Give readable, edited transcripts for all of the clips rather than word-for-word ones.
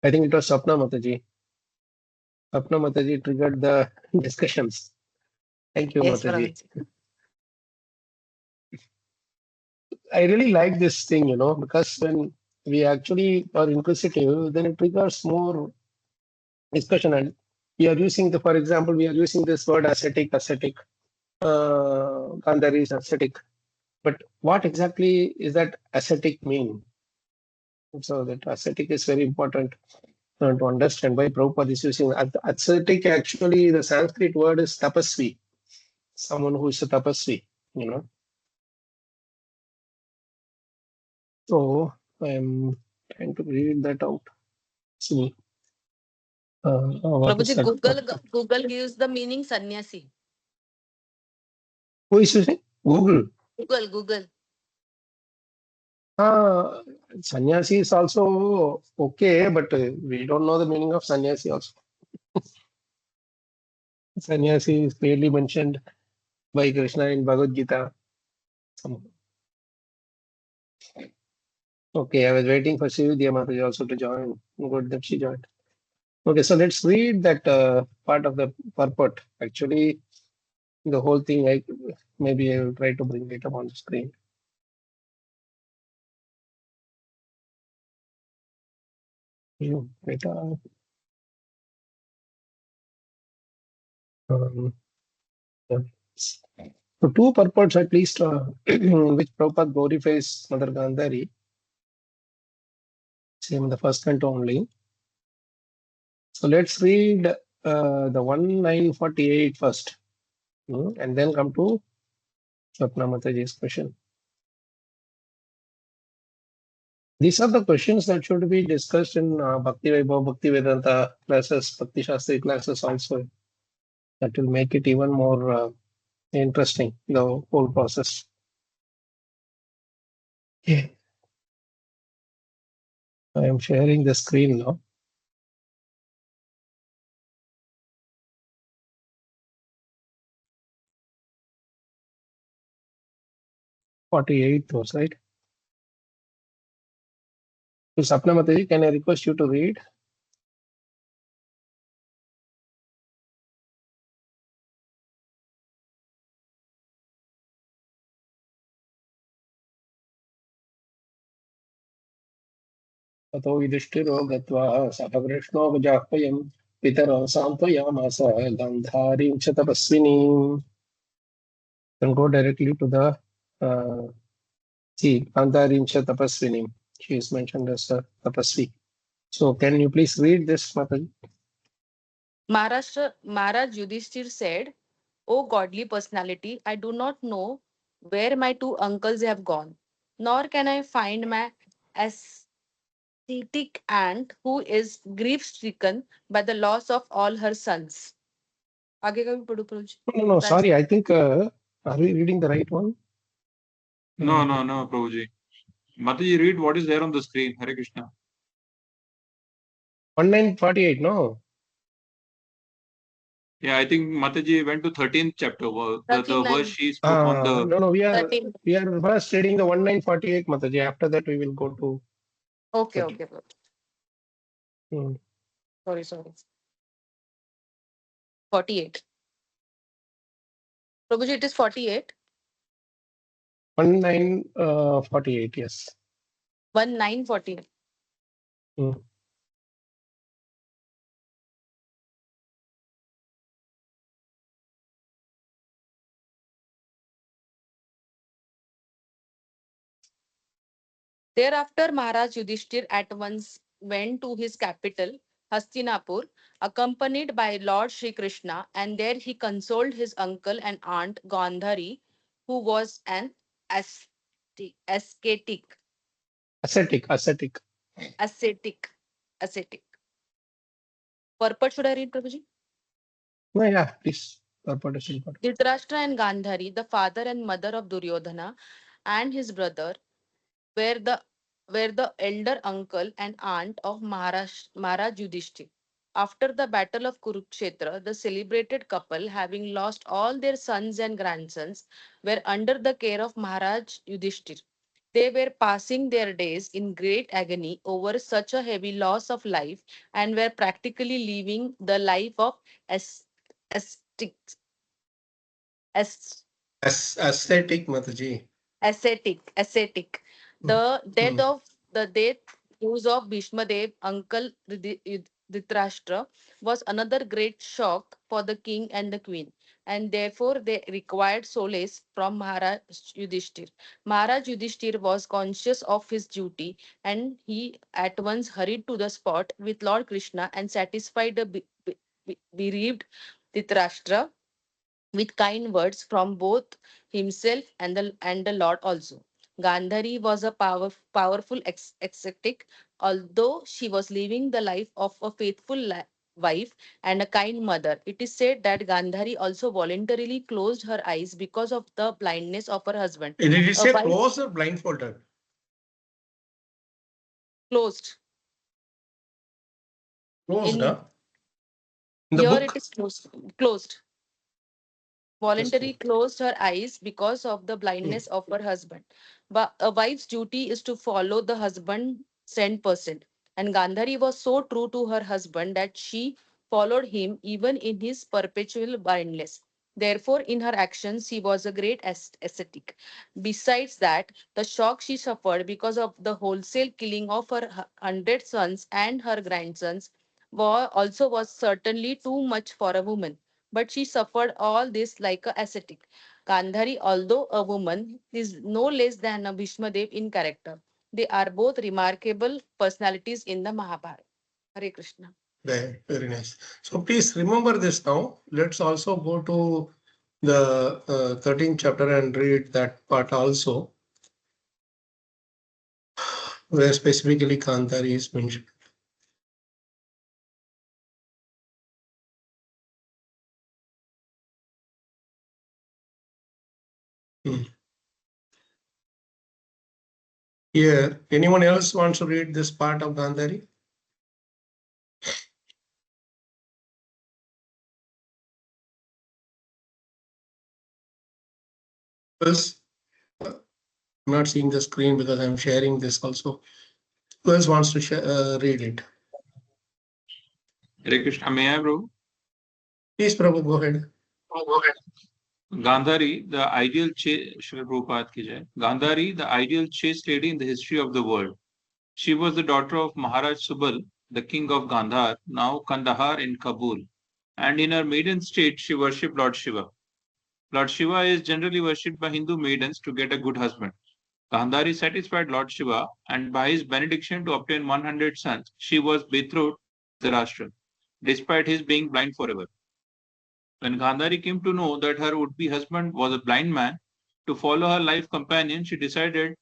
I think it was Sapna Mataji. Sapna Mataji triggered the discussions. Thank you, Yes, Mataji. Prabhuji. I really like this thing, because when we actually are inquisitive, then it triggers more discussion. And we are using for example, we are using this word ascetic. Gandhari is ascetic. But what exactly is that ascetic mean? So that ascetic is very important to understand why Prabhupada is using ascetic. Actually, the Sanskrit word is tapasvi, someone who is a tapasvi, you know. So I'm trying to read that out. See, what is Prabhuji, that? Google gives the meaning sannyasi. Who is using? Google. Google. Uh, Sannyasi is also okay, but we don't know the meaning of sannyasi also. Sannyasi is clearly mentioned by Krishna in Bhagavad Gita. Okay, I was waiting for Srividya Mataji also to join. Good that she joined. Okay, so let's read that part of the purport. Actually, the whole thing, maybe I will try to bring it up on the screen. Data. Yeah. So two purports at least, which Prabhupada glorifies Mother Gandhari. Same the first canto only. So let's read the 1948 first, and then come to Swapna Mataji's question. These are the questions that should be discussed in Bhakti Vaibhav, Bhakti Vedanta classes, Bhakti Shastri classes also. That will make it even more interesting, the whole process. Okay. I am sharing the screen now. '48 was right. So Sapna Mataji, can I request you to read? ततो युधिष्ठिरो गत्वा सह गजाह्वयम् पितरो सान्त्वयामास गान्धारीं च तपस्विनीम्. Then go directly to the Gandharim cha tapasvinim. She is mentioned as a tapasvi. So can you please read this, Mataji? Maharaj Yudhishthir said, "O godly personality, I do not know where my two uncles have gone, nor can I find my ascetic aunt who is grief stricken by the loss of all her sons." आगे का भी पढ़ो प्रभु। No, sorry. I think, are we reading the right one? No, Prabhuji. Mataji, read what is there on the screen. Hare Krishna. 1948, no? Yeah, I think Mataji went to 13th chapter. The verse she spoke on the. No, we are 13. first reading the 1948, Mataji. After that, we will go to. Okay. Hmm. Sorry. 48. Prabhuji, it is 48. 1948, yes. 1948. Hmm. Thereafter, Maharaj Yudhishthir at once went to his capital, Hastinapur, accompanied by Lord Sri Krishna, and there he consoled his uncle and aunt Gandhari, who was an ascetic. Ascetic. Ascetic. Purport should I read, Prabhuji? No, yeah, please. Purport is important. Dhritarashtra and Gandhari, the father and mother of Duryodhana, and his brother, were the elder uncle and aunt of Maharaj Yudhishthir. After the battle of Kurukshetra, the celebrated couple, having lost all their sons and grandsons, were under the care of Maharaj Yudhishthir. They were passing their days in great agony over such a heavy loss of life and were practically living the life of as- ascetics, as- Ascetic, Mataji. ascetic. Mm. The death Mm. of the death news of Bhishma Dev, uncle Dhritarashtra, was another great shock for the king and the queen, and therefore they required solace from Maharaj Yudhishthir. Maharaj Yudhishthir was conscious of his duty, and he at once hurried to the spot with Lord Krishna and satisfied the bereaved Dhritarashtra with kind words from both himself and the Lord also. Gandhari was a powerful ascetic, although she was living the life of a faithful wife and a kind mother. It is said that Gandhari also voluntarily closed her eyes because of the blindness of her husband. Did it A say wife closed or blindfolded? closed. Closed, In huh? In the here it book? is closed. Closed. Voluntarily Interesting. closed her eyes because of the Mm. blindness of her husband. But a wife's duty is to follow the husband sent person. And Gandhari was so true to her husband that she followed him even in his perpetual blindness. Therefore, in her actions, she was a great ascetic. Besides that, the shock she suffered because of the wholesale killing of her 100 sons and her grandsons also was certainly too much for a woman, but she suffered all this like a ascetic. Gandhari, although a woman, is no less than a Bhishmadev in character. They are both remarkable personalities in the Mahabharata. Hare Krishna. Very, very nice. So please remember this now. Let's also go to the 13th chapter and read that part also, where specifically Kantari is mentioned. Hmm. Here, anyone else wants to read this part of Gandhari? Else, I'm not seeing the screen because I'm sharing this also. Who else wants to read it? Hare Krishna, may I, bro? Please, Prabhu, go ahead. Gandhari, the ideal Srila Prabhupada ki jai. Gandhari, the ideal chaste lady in the history of the world. She was the daughter of Maharaj Subal, the king of Gandhar, now Kandahar in Kabul. And in her maiden state, she worshipped Lord Shiva. Lord Shiva is generally worshipped by Hindu maidens to get a good husband. Gandhari satisfied Lord Shiva, and by his benediction to obtain 100 sons, she was betrothed to Dhritarashtra, despite his being blind forever. When Gandhari came to know that her would-be husband was a blind man, to follow her life companion, she decided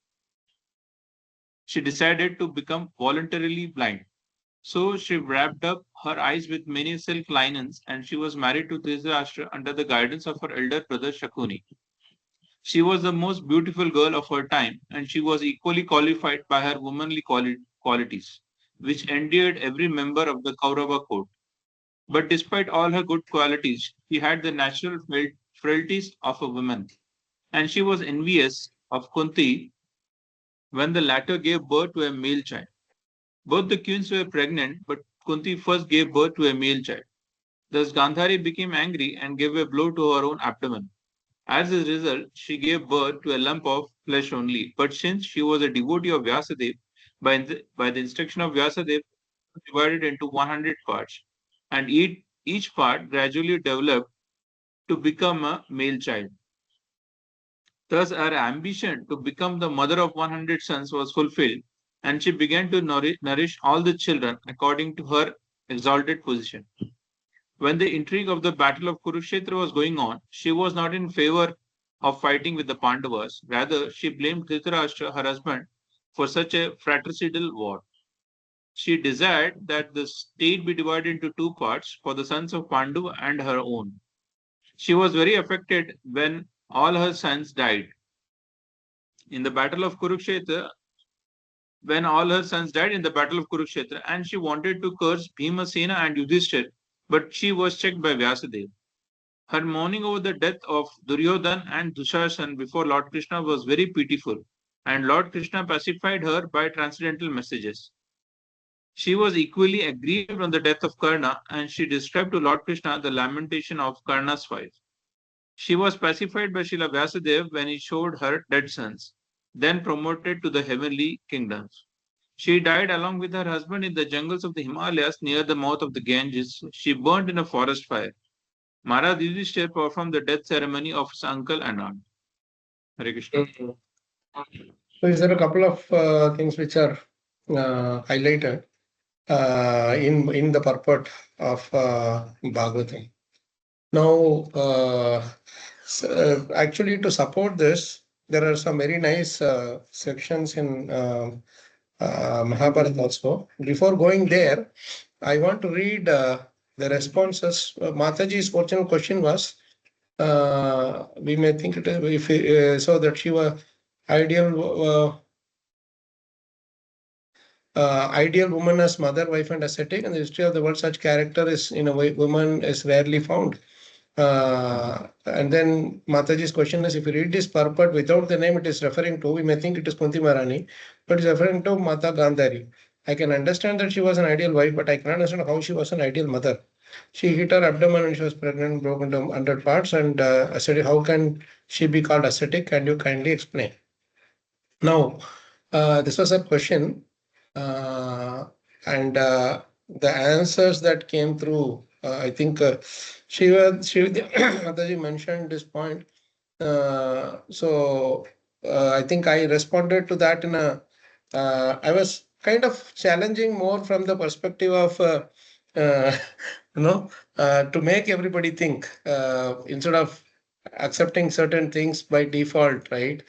to become voluntarily blind. So she wrapped up her eyes with many silk linens, and she was married to Dhritarashtra under the guidance of her elder brother Shakuni. She was the most beautiful girl of her time, and she was equally qualified by her womanly qualities, which endeared every member of the Kaurava court. But despite all her good qualities, she had the natural frailties of a woman, and she was envious of Kunti when the latter gave birth to a male child. Both the queens were pregnant, but Kunti first gave birth to a male child. Thus Gandhari became angry and gave a blow to her own abdomen. As a result, she gave birth to a lump of flesh only. But since she was a devotee of Vyasadeva, by the instruction of Vyasadeva, divided into 100 parts, and each part gradually developed to become a male child. Thus, her ambition to become the mother of 100 sons was fulfilled, and she began to nourish all the children according to her exalted position. When the intrigue of the battle of Kurukshetra was going on, she was not in favor of fighting with the Pandavas. Rather, she blamed Dhritarashtra, her husband, for such a fratricidal war. She desired that the state be divided into two parts for the sons of Pandu and her own. She was very affected when all her sons died. In the battle of Kurukshetra, when all her sons died in the battle of Kurukshetra, and she wanted to curse Bhimasena and Yudhishthir, but she was checked by Vyasadeva. Her mourning over the death of Duryodhan and Dushasan before Lord Krishna was very pitiful. and Lord Krishna pacified her by transcendental messages. She was equally aggrieved on the death of Karna, and she described to Lord Krishna the lamentation of Karna's wife. She was pacified by Srila Vyasadeva when he showed her dead sons, then promoted to the heavenly kingdoms. She died along with her husband in the jungles of the Himalayas near the mouth of the Ganges. She burned in a forest fire. Maharaj Yudhishthir performed the death ceremony of his uncle and aunt. Hare Krishna. So is there a couple of things which are highlighted in the purport of Bhagavatam. Now, actually, to support this, there are some very nice sections in Mahabharata also. Before going there, I want to read the responses. Mataji's original question was, we may think it is if so that she was ideal. Ideal woman as mother, wife, and ascetic. In the history of the world, such character is in a way woman is rarely found. And then Mataji's question is, if you read this purport without the name it is referring to, we may think it is Kunti Maharani, but it's referring to Mata Gandhari. I can understand that she was an ideal wife, but I cannot understand how she was an ideal mother. She hit her abdomen and she was pregnant, broke into 100 parts, and ascetic. How can she be called ascetic? Can you kindly explain? Now, this was a question, and the answers that came through, I think Mataji mentioned this point. So I think I responded to that in a. I was kind of challenging more from the perspective of uh, to make everybody think instead of accepting certain things by default, right?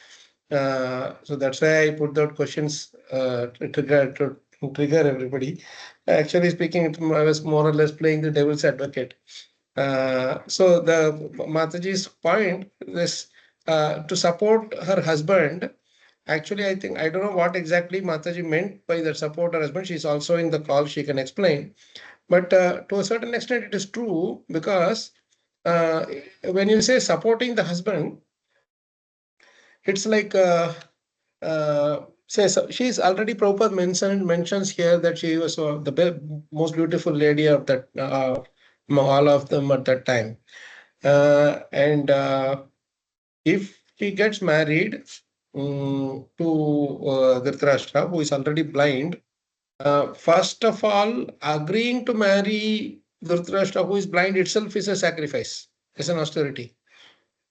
So that's why I put out questions to trigger everybody. Actually speaking, I was more or less playing the devil's advocate. So the Mataji's point is to support her husband. Actually, I think I don't know what exactly Mataji meant by the support her husband. She's also in the call. She can explain. But to a certain extent, it is true because when you say supporting the husband, it's like says she's already Prabhupada mentions here that she was the most beautiful lady of that all of them at that time, and if she gets married to Dhritarashtra, who is already blind, first of all, agreeing to marry Dhritarashtra, who is blind itself, is a sacrifice, is an austerity.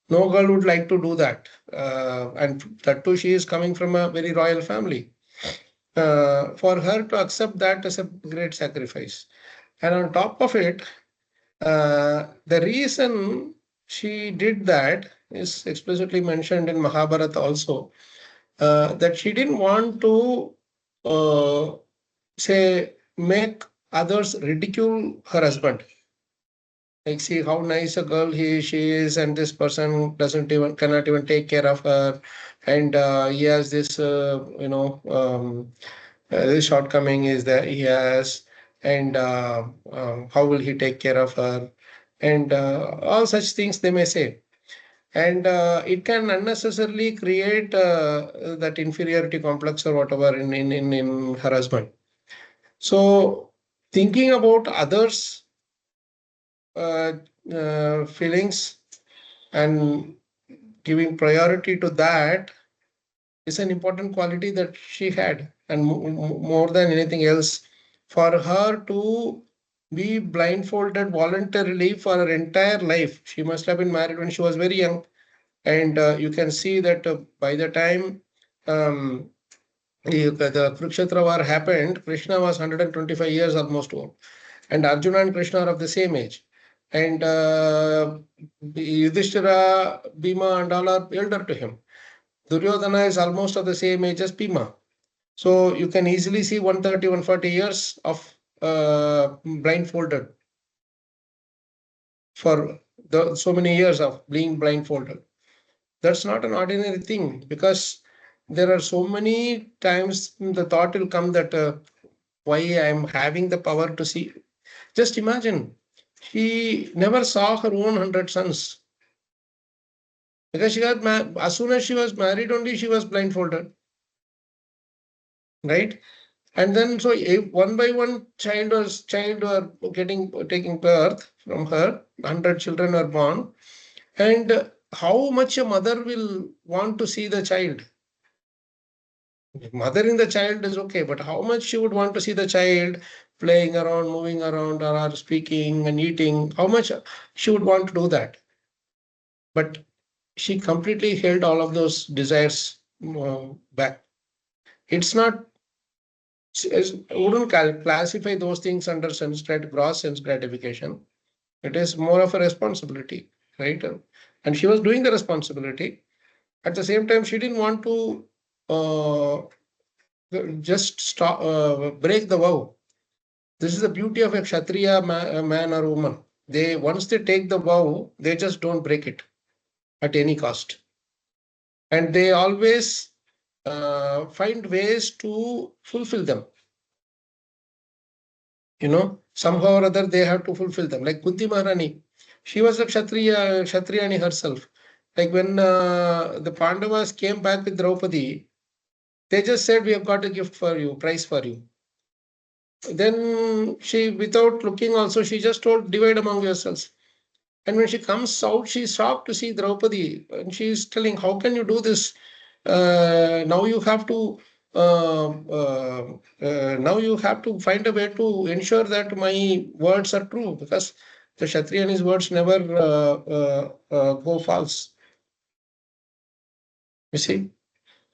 No girl would like to do that. And that too, she is coming from a very royal family. For her to accept that is a great sacrifice. And on top of it, the reason she did that is explicitly mentioned in Mahabharata also, that she didn't want to say make others ridicule her husband. Like, see how nice a girl she is, and this person cannot even take care of her, and he has this this shortcoming is that he has, and how will he take care of her, and all such things they may say, and it can unnecessarily create that inferiority complex or whatever in her husband. So thinking about others feelings and giving priority to that is an important quality that she had, and more than anything else, for her to be blindfolded voluntarily for her entire life. She must have been married when she was very young, and you can see that by the time the Kurukshetra war happened, Krishna was 125 years almost old, and Arjuna and Krishna are of the same age. And Yudhishthira, Bhima, and all are elder to him. Duryodhana is almost of the same age as Bhima. So you can easily see 130, 140 years of blindfolded for so many years of being blindfolded. That's not an ordinary thing, because there are so many times the thought will come that why I am having the power to see. Just imagine, she never saw her own 100 sons. Because she got as soon as she was married, only she was blindfolded. right? And then so if one by one child were taking birth from her, 100 children are born, and how much a mother will want to see the child. Mothering the child is okay, but how much she would want to see the child playing around, moving around, or speaking and eating, how much she would want to do that. But she completely held all of those desires back. It's not, I wouldn't classify those things under gross sense gratification. It is more of a responsibility, right? And she was doing the responsibility. At the same time, she didn't want to uh, just stop, break the vow. This is the beauty of a Kshatriya man or woman. They once they take the vow, they just don't break it at any cost, and they always find ways to fulfill them. Somehow or other they have to fulfill them. Like Kunti Maharani, she was a Kshatriyani herself. Like when the Pandavas came back with Draupadi, they just said, "We have got a gift for you, prize for you." Then she, without looking also, she just told, "Divide among yourselves." And when she comes out, she's shocked to see Draupadi. And she's telling, "How can you do this? Now you have to now you have to find a way to ensure that my words are true, because the Kshatriya's words never go false." You see?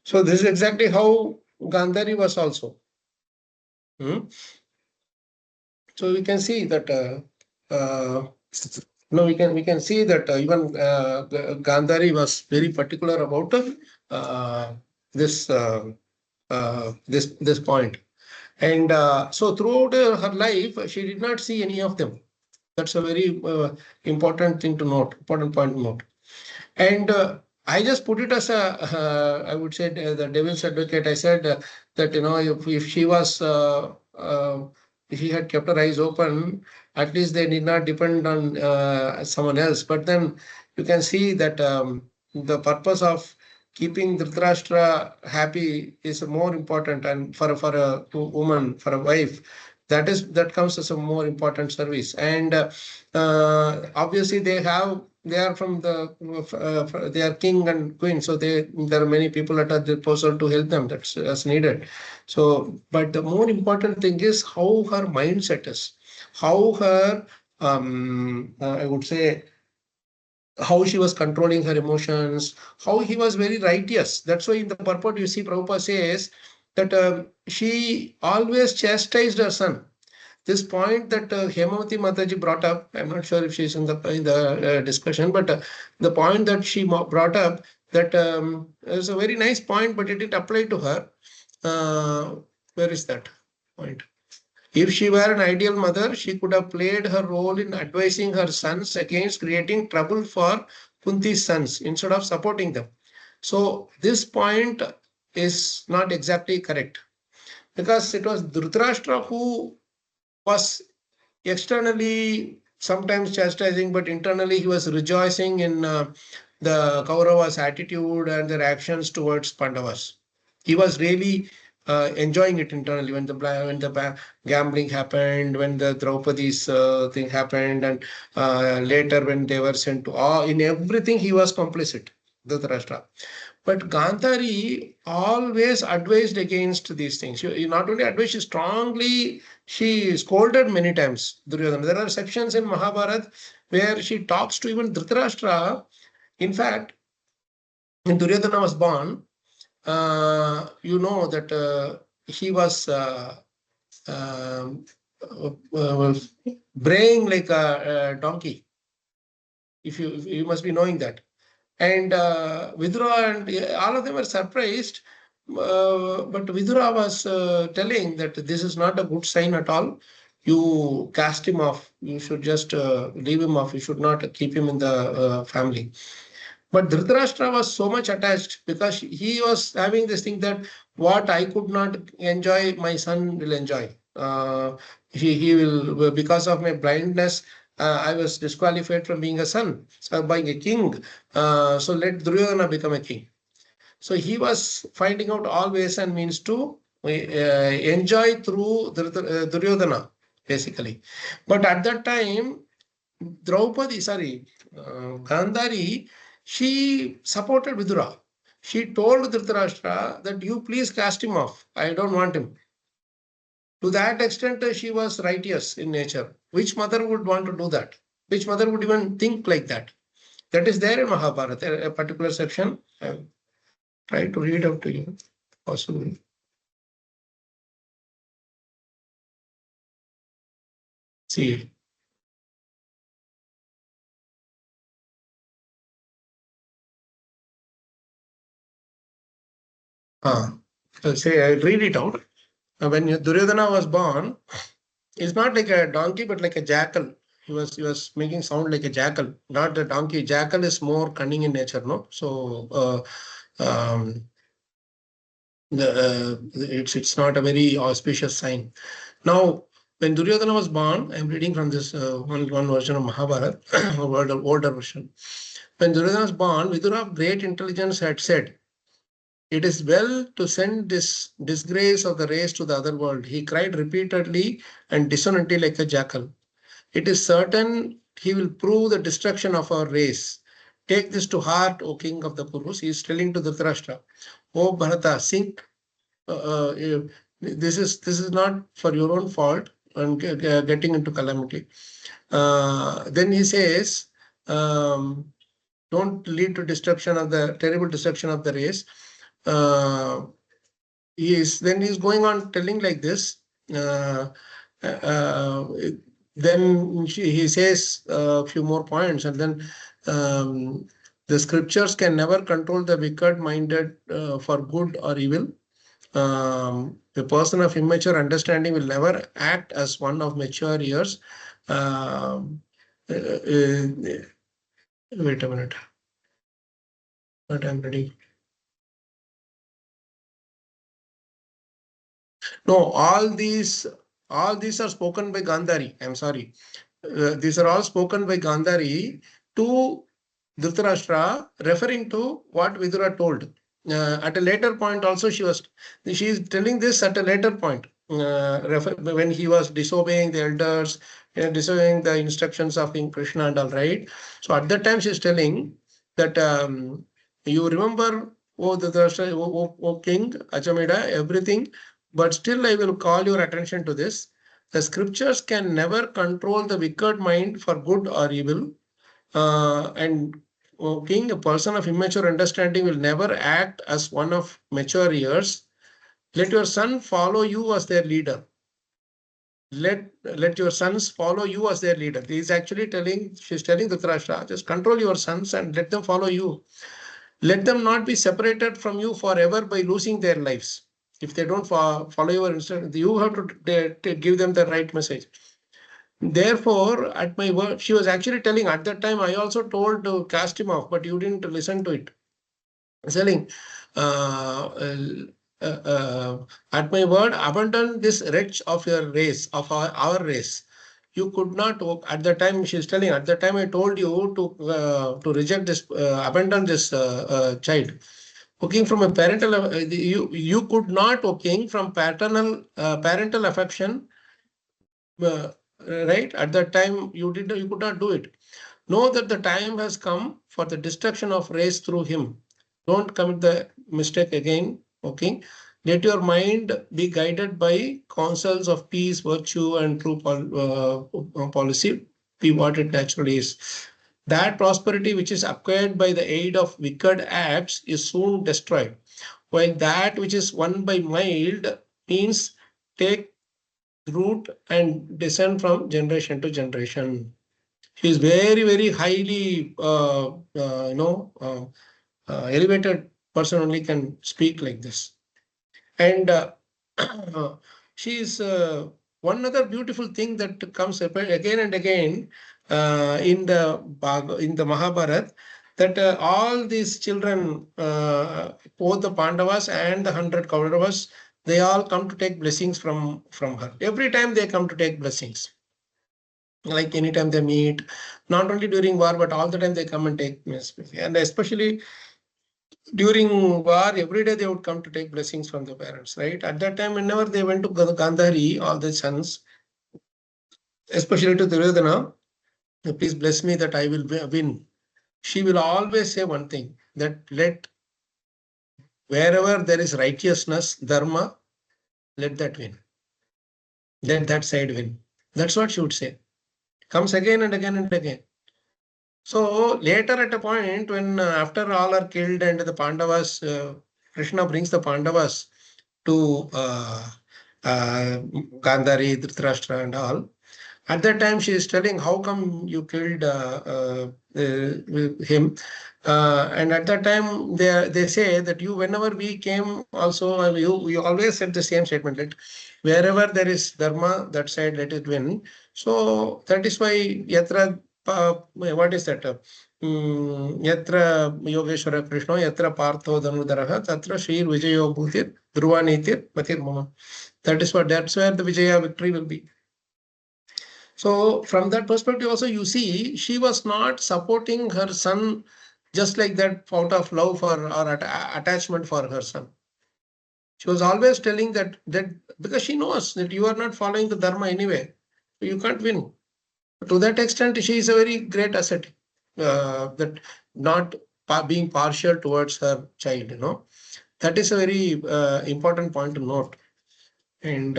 So this is exactly how Gandhari was also. Hmm? So we can see that no, we can see that even Gandhari was very particular about uh, this this point, and so throughout her life, she did not see any of them. That's a very important thing to note, important point to note. And I just put it as a, I would say, the devil's advocate. I said that, if she was, if she had kept her eyes open, at least they did not depend on someone else. But then you can see that the purpose of keeping Dhritarashtra happy is more important, and for a woman, for a wife, that comes as a more important service. And obviously they are from they are king and queen, so there are many people at their disposal to help them. That's as needed. So, but the more important thing is how her mindset is, how her I would say, how she was controlling her emotions, how he was very righteous. That's why in the purport you see Prabhupada says that she always chastised her son. This point that Hemavati Mataji brought up, I'm not sure if she's in the discussion, but the point that she brought up, that is a very nice point, but it didn't apply to her. Where is that point? If she were an ideal mother, she could have played her role in advising her sons against creating trouble for Kunti's sons instead of supporting them. So this point is not exactly correct, because it was Dhritarashtra who was externally sometimes chastising, but internally he was rejoicing in the Kauravas' attitude and their actions towards Pandavas. He was really enjoying it internally when the gambling happened, when the Draupadi's thing happened, and later when they were sent to in everything he was complicit, Dhritarashtra. But Gandhari always advised against these things. She not only advised, she strongly, she scolded many times Duryodhana. There are sections in Mahabharata where she talks to even Dhritarashtra. In fact, when Duryodhana was born, you know that he was um, braying like a donkey. If you must be knowing that. And Vidura and all of them were surprised. But Vidura was telling that this is not a good sign at all. You cast him off. You should just leave him off. You should not keep him in the family. But Dhritarashtra was so much attached, because he was having this thing that what I could not enjoy, my son will enjoy. He will, because of my blindness, I was disqualified from being a son, so being a king. So let Duryodhana become a king. So he was finding out all ways and means to enjoy through Duryodhana, basically. But at that time, Gandhari, she supported Vidura. She told Dhritarashtra that you please cast him off. I don't want him. To that extent, she was righteous in nature. Which mother would want to do that? Which mother would even think like that? That is there in Mahabharata, a particular section. I try to read out to you, possibly. See. Say, I'll read it out. When Duryodhana was born, it's not like a donkey, but like a jackal. He was making sound like a jackal, not a donkey. Jackal is more cunning in nature, no? So it's not a very auspicious sign. Now, when Duryodhana was born, I'm reading from this one version of Mahabharata, older version. When Duryodhana was born, Vidura of great intelligence had said, "It is well to send this disgrace of the race to the other world." He cried repeatedly and dissonantly like a jackal. "It is certain he will prove the destruction of our race. Take this to heart, O king of the Kurus." He is telling to Dhritarashtra, "O Bharata, think. This is not for your own fault and getting into calamity." Then he says, "Don't lead to destruction of the terrible destruction of the race." He's going on telling like this. Then he says a few more points, and then the scriptures can never control the wicked-minded for good or evil. The person of immature understanding will never act as one of mature years. Wait a minute. What I'm reading. No, all these are spoken by Gandhari. I'm sorry. These are all spoken by Gandhari to Dhritarashtra, referring to what Vidura told. At a later point, also she is telling this at a later point, when he was disobeying the elders, disobeying the instructions of King Krishna and all, right. So at that time, she is telling that you remember, O Dhritarashtra, O King Achameda, everything, but still I will call your attention to this. The scriptures can never control the wicked mind for good or evil. And O king, a person of immature understanding will never act as one of mature years. Let your son follow you as their leader. Let your sons follow you as their leader. She's telling Dhritarashtra, just control your sons and let them follow you. Let them not be separated from you forever by losing their lives. If they don't follow your instructions, you have to give them the right message. Therefore, at my word, she was actually telling at that time, I also told to cast him off, but you didn't listen to it. Telling, at my word, abandon this wretch of your race, of our race. You could not, at the time, she's telling, at the time I told you to reject this, abandon this child. King, from a parental, you could not, King, from parental affection, right? At that time, you could not do it. Know that the time has come for the destruction of race through him. Don't commit the mistake again, okay? Let your mind be guided by counsels of peace, virtue, and true policy. Be what it naturally is. That prosperity which is acquired by the aid of wicked acts is soon destroyed, while that which is won by mild means take root and descend from generation to generation. She is very, very highly, elevated person only can speak like this. And she is one other beautiful thing that comes again and again in the Mahabharata, that all these children, both the Pandavas and the 100 Kauravas, they all come to take blessings from her. Every time they come to take blessings. Like anytime they meet, not only during war, but all the time they come and take blessings. And especially during war, every day they would come to take blessings from the parents, right? At that time, whenever they went to Gandhari, all the sons, especially to Duryodhana, please bless me that I will win. She will always say one thing, that let wherever there is righteousness, dharma, let that win. Let that side win. That's what she would say. Comes again and again and again. So later at a point when after all are killed and the Pandavas, Krishna brings the Pandavas to Gandhari, Dhritarashtra and all. At that time, she is telling, how come you killed him? And at that time, they say that you, whenever we came also, you always said the same statement, that wherever there is dharma, that side let it win. So that is why yatra, what is that? Yatra Yogeshwara Krishna, Yatra Partho Dhanudaraha, Tatra Shri Vijayo Bhutir, Dhruva Nitir, Matir Mama. That's where the Vijaya victory will be. So from that perspective also, you see, she was not supporting her son just like that out of love for or attachment for her son. She was always telling that because she knows that you are not following the dharma anyway, so you can't win. To that extent, she is a very great asset. That not being partial towards her child, that is a very important point to note. And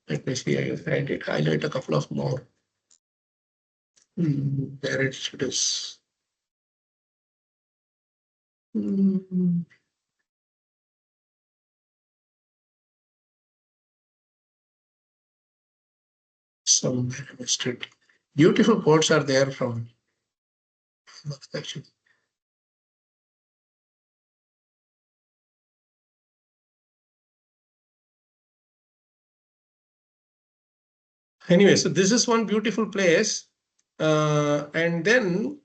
let me see, I did highlight a couple of more. There it is. Somewhere I missed it. Beautiful quotes are there from actually. Anyway, so this is one beautiful place. And then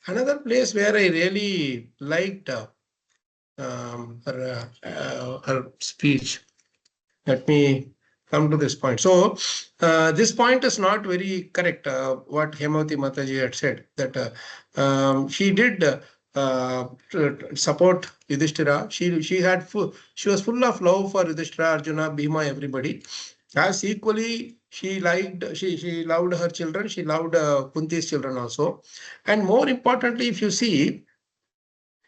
another place where I really liked her speech. Let me come to this point. So this point is not very correct. What Hemavati Mataji had said, that she did support Yudhishthira. She was full of love for Yudhishthira, Arjuna, Bhima, everybody. As equally, she loved her children. She loved Kunti's children also. And more importantly, if you see,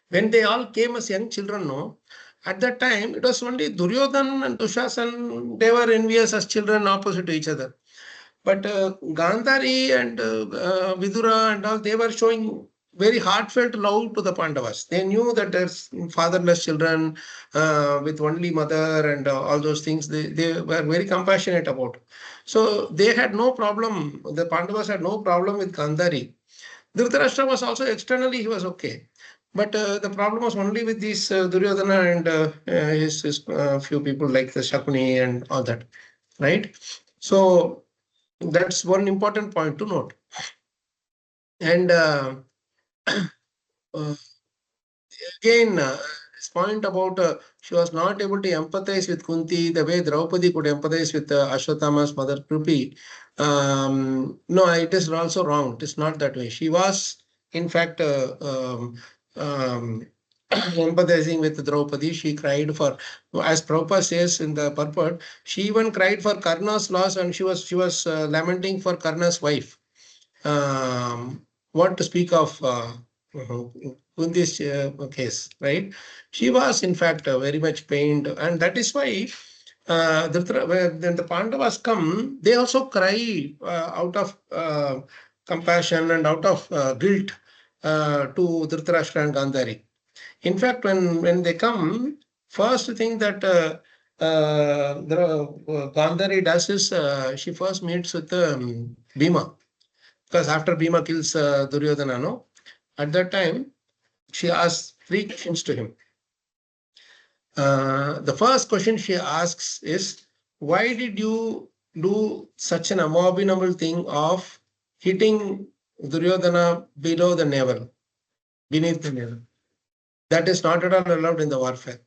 when they all came as young children, at that time, it was only Duryodhan and Dushasan, they were envious as children opposite to each other. But Gandhari and Vidura and all, they were showing very heartfelt love to the Pandavas. They knew that there's fatherless children with only mother and all those things. They were very compassionate about. So they had no problem. The Pandavas had no problem with Gandhari. Dhritarashtra was also externally, he was okay. But the problem was only with these Duryodhana and his few people like the Shakuni and all that, right? So that's one important point to note. And again, this point about she was not able to empathize with Kunti the way Draupadi could empathize with Ashwatthama's mother Krupi. No, it is also wrong. It is not that way. She was, in fact, empathizing with Draupadi. She cried for, as Prabhupada says in the purport, she even cried for Karna's loss, and she was lamenting for Karna's wife. What to speak of Kunti's case, right? She was, in fact, very much pained, and that is why when the Pandavas come, they also cry out of compassion and out of guilt to Dhritarashtra and Gandhari. In fact, when they come, first thing that Gandhari does is she first meets with Bhima. Because after Bhima kills Duryodhana, at that time, she asks 3 questions to him. The first question she asks is, why did you do such an abominable thing of hitting Duryodhana below the navel, beneath the navel? That is not at all allowed in the warfare.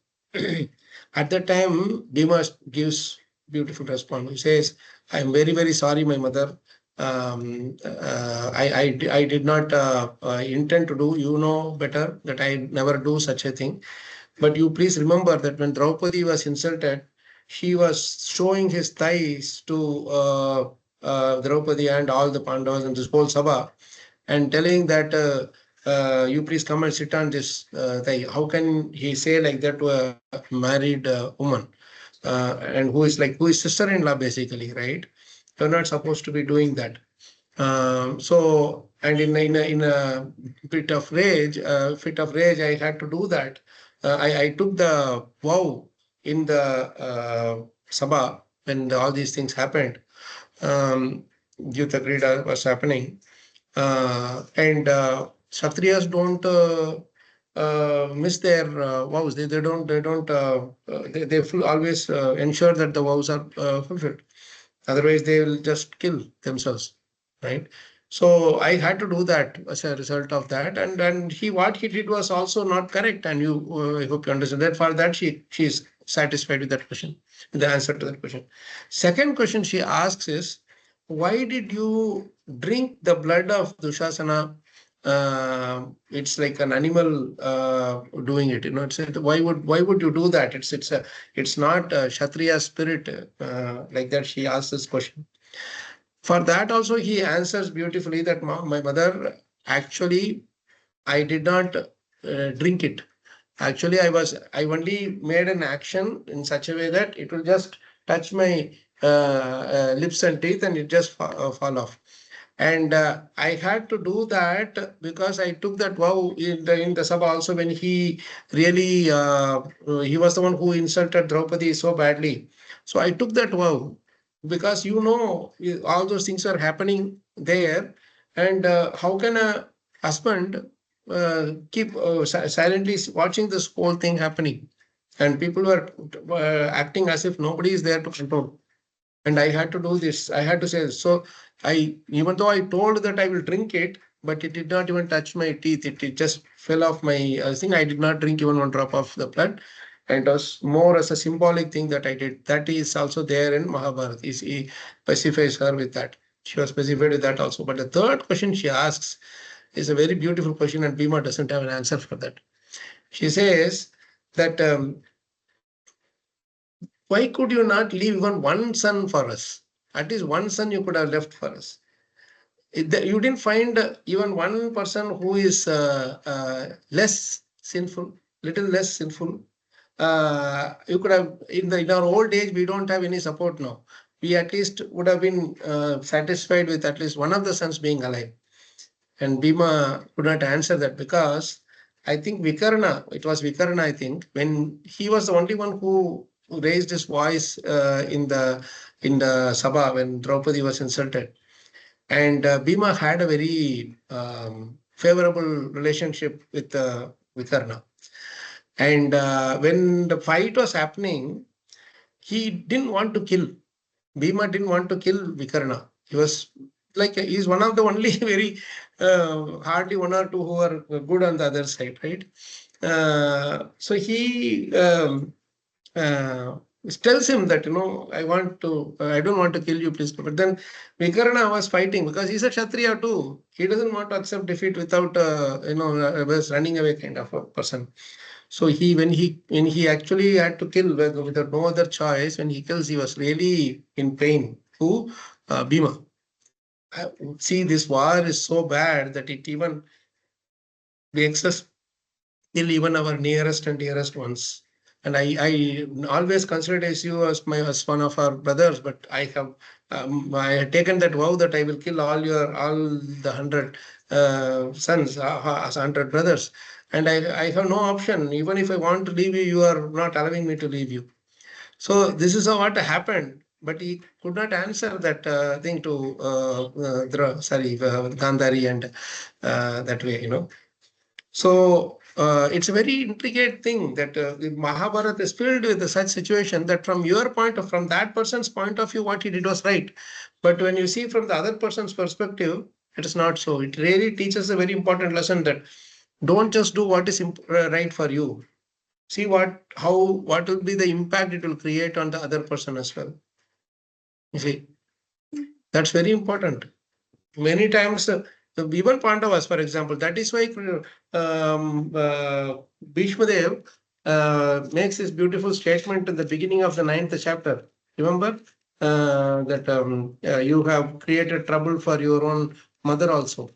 At that time, Bhima gives beautiful response. He says, I am very, very sorry, my mother. I did not intend to do. You know better that I never do such a thing. But you please remember that when Draupadi was insulted, he was showing his thighs to Draupadi and all the Pandavas and this whole Sabha, and telling that you please come and sit on this thigh. How can he say like that to a married woman, and who is sister-in-law basically, right? You're not supposed to be doing that. And in a fit of rage, I had to do that. I took the vow in the Sabha when all these things happened. Yuddha Krida was happening, and Kshatriyas don't miss their vows. They always ensure that the vows are fulfilled. Otherwise, they will just kill themselves, right? So I had to do that as a result of that, and what he did was also not correct. And I hope you understand that. For that, she is satisfied with that question, the answer to that question. Second question she asks is, why did you drink the blood of Dushasana? It's like an animal doing it. It's why would you do that? It's not a Kshatriya spirit like that. She asks this question. For that also he answers beautifully that my mother, actually I did not drink it. Actually, I only made an action in such a way that it will just touch my lips and teeth and it just fall off. And I had to do that because I took that vow in the Sabha also, when he really he was the one who insulted Draupadi so badly. So I took that vow because all those things are happening there, and how can a husband keep silently watching this whole thing happening? And people were acting as if nobody is there to control, and I had to do this. I had to say this. So even though I told that I will drink it, but it did not even touch my teeth. It just fell off my thing. I did not drink even one drop of the blood. And it was more as a symbolic thing that I did. That is also there in Mahabharata. He specifies her with that. She was specified with that also. But the third question she asks is a very beautiful question, and Bhima doesn't have an answer for that. She says that why could you not leave even one son for us? At least one son you could have left for us. You didn't find even one person who is less sinful, little less sinful. You could have in our old age. We don't have any support now. We at least would have been satisfied with at least one of the sons being alive. And Bhima could not answer that because I think Vikarna, it was Vikarna, I think, when he was the only one who raised his voice in the Sabha when Draupadi was insulted. And Bhima had a very favorable relationship with Vikarna. And when the fight was happening, he didn't want to kill. Bhima didn't want to kill Vikarna. He was he's one of the only very hardly one or two who are good on the other side, right? So he tells him that I don't want to kill you, please. But then Vikarna was fighting because he's a Kshatriya too. He doesn't want to accept defeat without was running away kind of a person. So when he actually had to kill without no other choice, when he kills, he was really in pain. Who? Bhima. See, this war is so bad that it even makes us kill even our nearest and dearest ones. And I always consider you as one of our brothers, but I had taken that vow that I will kill all the 100 sons, as 100 brothers, and I have no option. Even if I want to leave you, you are not allowing me to leave you. So this is what happened. But he could not answer that thing to Gandhari and that way. So it's a very intricate thing that the Mahabharata is filled with such situation that from that person's point of view, what he did was right. But when you see from the other person's perspective, it is not so. It really teaches a very important lesson that don't just do what is right for you. See what will be the impact it will create on the other person as well. You see, that's very important. many times, even Pandavas, for example, that is why Bhishma Dev makes this beautiful statement in the beginning of the 9th chapter. Remember that you have created trouble for your own mother also.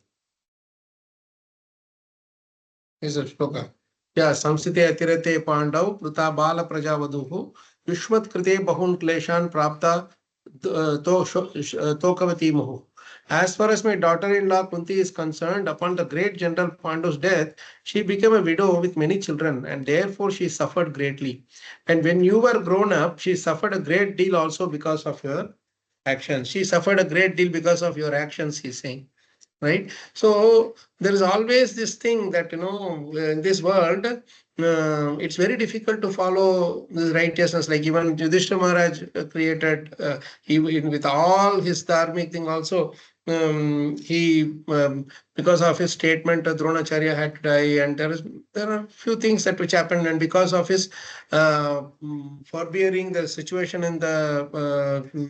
Is a shloka. Yeah, samsite atirate pandav pruta bala prajavaduhu yushmat krite bahun kleshan prapta tokavati muhu. As far as my daughter-in-law Kunti is concerned, upon the great General Pandu's death, she became a widow with many children, and therefore she suffered greatly. And when you were grown up, she suffered a great deal also because of your actions. She suffered a great deal because of your actions, he's saying. Right. So there is always this thing that, in this world, it's very difficult to follow the righteousness. Like even Yudhishthira Maharaj created, with all his dharmic thing also, because of his statement, Dronacharya had to die, and there are few things that which happened, and because of his forbearing the situation in the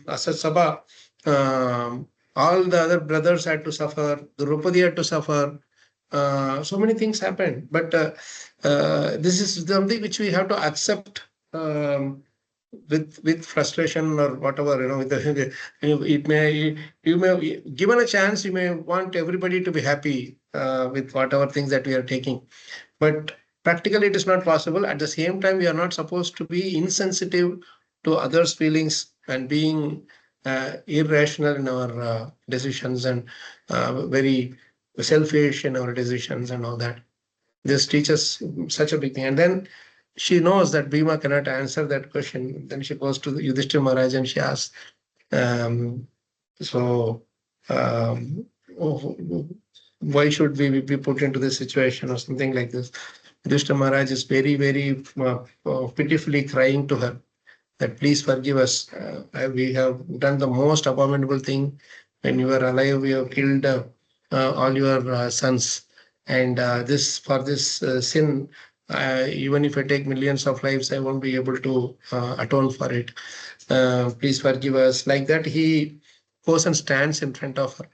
Asat Sabha, all the other brothers had to suffer, Draupadi had to suffer. So many things happened, but this is something which we have to accept with frustration or whatever. With the, it may, you may, given a chance, you may want everybody to be happy with whatever things that we are taking, but practically it is not possible. At the same time, we are not supposed to be insensitive to others' feelings and being irrational in our decisions, and very selfish in our decisions and all that. This teaches such a big thing. And then she knows that Bhima cannot answer that question. Then she goes to the Yudhishthira Maharaj and she asks, so why should we be put into this situation or something like this? Yudhishthira Maharaj is very, very pitifully crying to her that please forgive us. We have done the most abominable thing. When you were alive, we have killed all your sons. And for this sin, even if I take millions of lives, I won't be able to atone for it. Please forgive us. Like that, he goes and stands in front of her.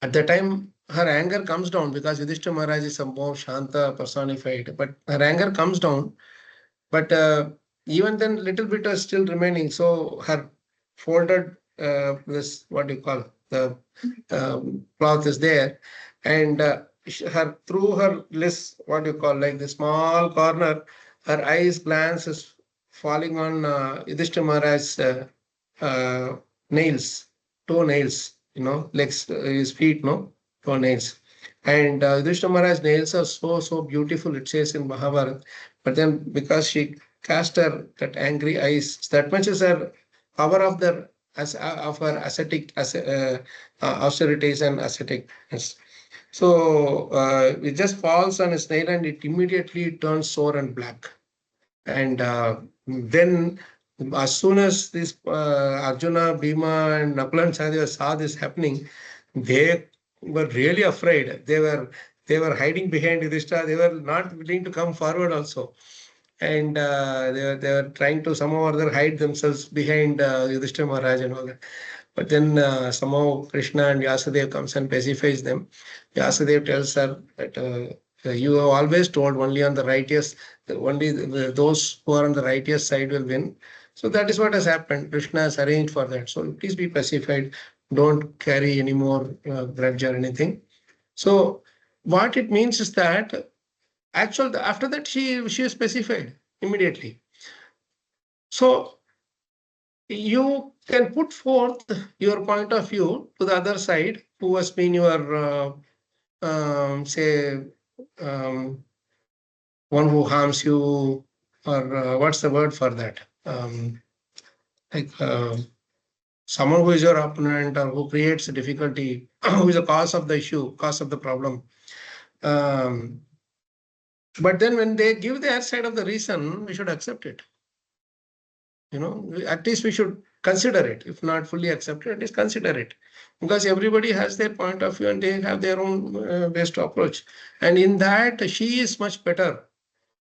At the time, her anger comes down because Yudhishthira Maharaj is a more Shanta personified, but her anger comes down. But even then, little bit is still remaining. So her folded this, what do you call, the cloth is there, and her through her list, what do you call, like the small corner, her eyes glance is falling on Yudhishthira Maharaj's nails, toe nails, legs, his feet, no, toe nails. And Yudhishthira Maharaj's nails are so beautiful, it says in Mahabharata. But then because she cast her that angry eyes, that much is her power of her ascetic austerities and asceticness. So it just falls on his nail and it immediately turns sore and black. And then as soon as this Arjuna, Bhima, and Nakula and Sahadeva saw this happening, they were really afraid. They were hiding behind Yudhishthira. They were not willing to come forward also. And they were trying to somehow or other hide themselves behind Yudhishthira Maharaj and all that. But then somehow Krishna and Vyasadeva comes and pacifies them. Vyasadeva tells her that you have always told only on the righteous, only those who are on the righteous side will win. So that is what has happened. Krishna has arranged for that. So please be pacified. Don't carry any more grudge or anything. So what it means is that actually after that she is pacified immediately. So you can put forth your point of view to the other side, who has been your say one who harms you, or what's the word for that? Like someone who is your opponent or who creates a difficulty, who is the cause of the issue, cause of the problem. But then when they give their side of the reason, we should accept it. At least we should consider it. If not fully accepted, at least consider it. Because everybody has their point of view and they have their own ways to approach. And in that, she is much better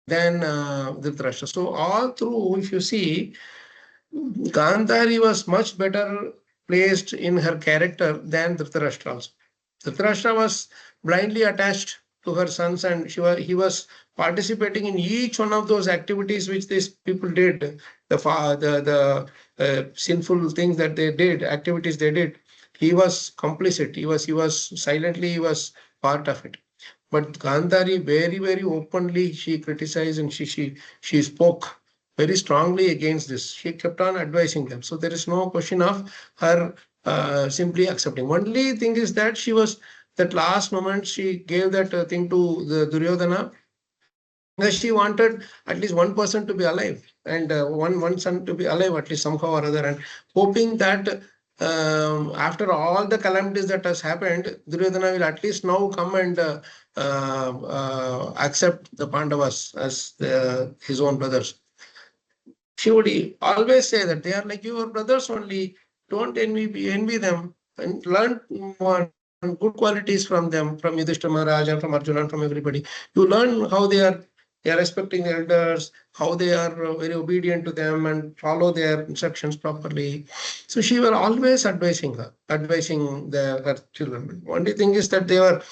than Dhritarashtra. So all through, if you see, Gandhari was much better placed in her character than Dhritarashtra also. Dhritarashtra was blindly attached to her sons, and he was participating in each one of those activities which these people did, the sinful things that they did, activities they did. He was complicit. He was part of it. But Gandhari very, very openly she criticized, and she spoke very strongly against this. She kept on advising them. So there is no question of her simply accepting. Only thing is that she was that last moment she gave that thing to the Duryodhana. She wanted at least one person to be alive, and one son to be alive at least somehow or other, and hoping that after all the calamities that has happened, Duryodhana will at least now come and accept the Pandavas as his own brothers. She would always say that they are like your brothers only. Don't envy them, and learn good qualities from them, from Yudhishthira Maharaj and from Arjuna and from everybody. You learn how they are respecting the elders, how they are very obedient to them and follow their instructions properly. So she was always advising her children. Only thing is that they were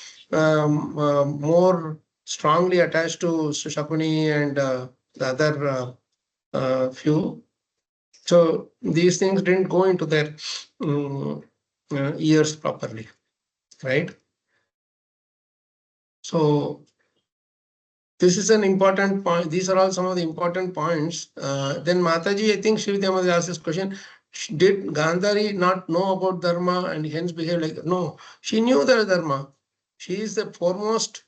more strongly attached to Shakuni and the other few. So these things didn't go into their ears properly, right? So this is an important point. These are all some of the important points. Then Mataji, I think Shrividya asked this question. Did Gandhari not know about dharma and hence behave like that? No, she knew the dharma. She is the foremost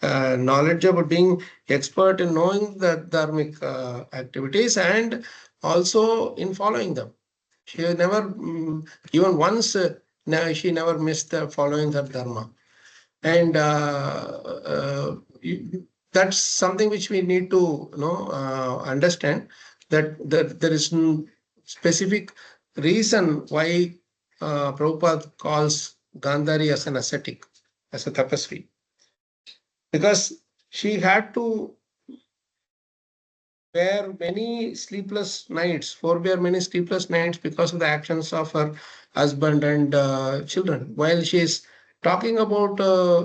knowledge about being expert in knowing the dharmic activities and also in following them. She never, even once, she never missed following her dharma. And that's something which we need to understand, that there is specific reason why Prabhupada calls Gandhari as an ascetic, as a tapasvi, because she had to forbear many sleepless nights because of the actions of her husband and children. While she is talking about,